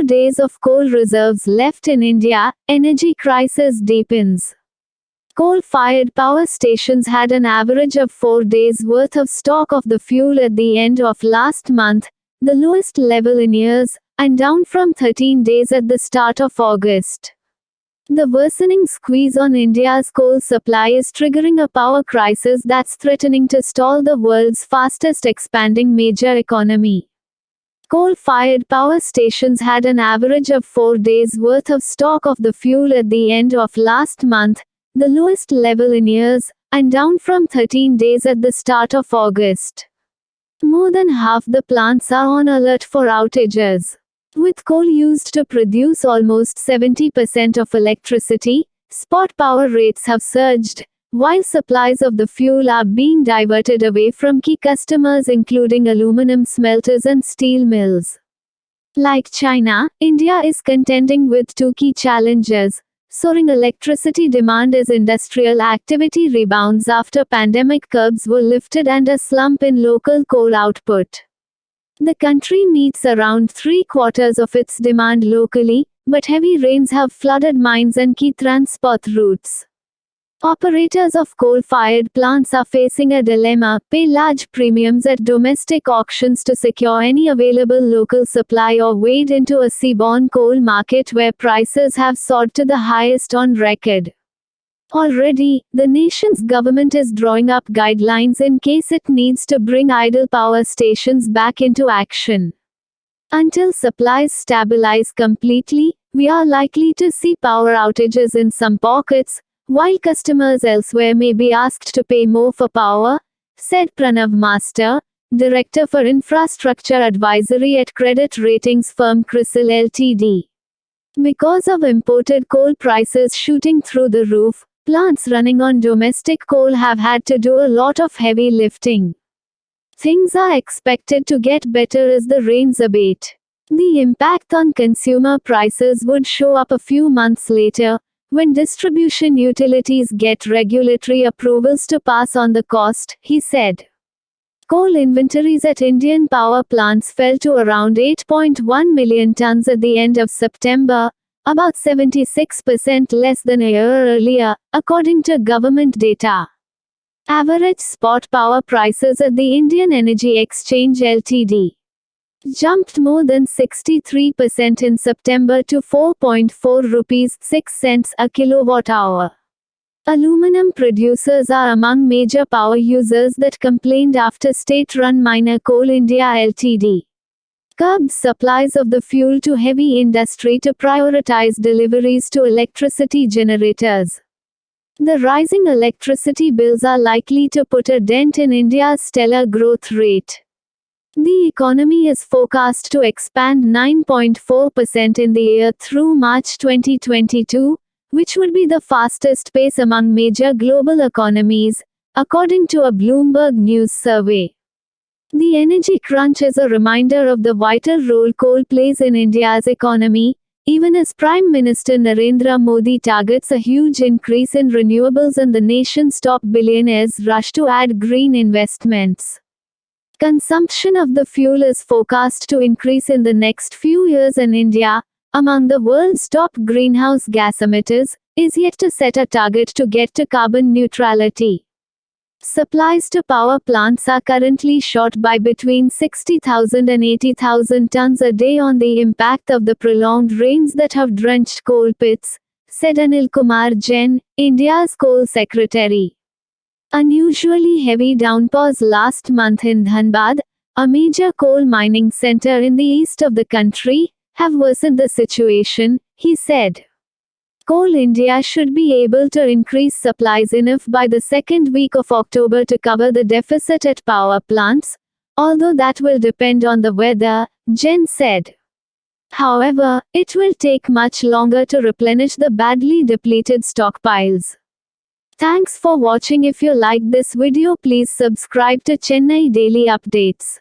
days of coal reserves left in India, energy crisis deepens. Coal-fired power stations had an average of 4 days' worth of stock of the fuel at the end of last month, the lowest level in years, and down from 13 days at the start of August. The worsening squeeze on India's coal supply is triggering a power crisis that's threatening to stall the world's fastest expanding major economy. Coal-fired power stations had an average of 4 days' worth of stock of the fuel at the end of last month, the lowest level in years, and down from 13 days at the start of August. More than half the plants are on alert for outages. With coal used to produce almost 70% of electricity, spot power rates have surged, while supplies of the fuel are being diverted away from key customers including aluminum smelters and steel mills. Like China, India is contending with two key challenges: soaring electricity demand as industrial activity rebounds after pandemic curbs were lifted, and a slump in local coal output. The country meets around 3/4 of its demand locally, but heavy rains have flooded mines and key transport routes. Operators of coal-fired plants are facing a dilemma: pay large premiums at domestic auctions to secure any available local supply, or wade into a seaborne coal market where prices have soared to the highest on record. Already, the nation's government is drawing up guidelines in case it needs to bring idle power stations back into action. Until supplies stabilize completely, we are likely to see power outages in some pockets, while customers elsewhere may be asked to pay more for power, said Pranav Master, Director for Infrastructure Advisory at credit ratings firm CRISIL Ltd. Because of imported coal prices shooting through the roof, plants running on domestic coal have had to do a lot of heavy lifting. Things are expected to get better as the rains abate. The impact on consumer prices would show up a few months later, when distribution utilities get regulatory approvals to pass on the cost, he said. Coal inventories at Indian power plants fell to around 8.1 million tons at the end of September, about 76% less than a year earlier, according to government data. Average spot power prices at the Indian Energy Exchange Ltd. jumped more than 63% in September to 4.4 rupees 6 cents a kilowatt-hour. Aluminum producers are among major power users that complained after state-run miner Coal India Ltd. curbed supplies of the fuel to heavy industry to prioritize deliveries to electricity generators. The rising electricity bills are likely to put a dent in India's stellar growth rate. The economy is forecast to expand 9.4% in the year through March 2022, which would be the fastest pace among major global economies, according to a Bloomberg News survey. The energy crunch is a reminder of the vital role coal plays in India's economy, even as Prime Minister Narendra Modi targets a huge increase in renewables and the nation's top billionaires rush to add green investments. Consumption of the fuel is forecast to increase in the next few years, and India, among the world's top greenhouse gas emitters, is yet to set a target to get to carbon neutrality. Supplies to power plants are currently short by between 60,000 and 80,000 tons a day on the impact of the prolonged rains that have drenched coal pits, said Anil Kumar Jain, India's coal secretary. Unusually heavy downpours last month in Dhanbad, a major coal mining center in the east of the country, have worsened the situation, he said. Coal India should be able to increase supplies enough by the second week of October to cover the deficit at power plants, although that will depend on the weather, Jain said. However, it will take much longer to replenish the badly depleted stockpiles. Thanks for watching. If you like this video, please subscribe to Chennai Daily Updates.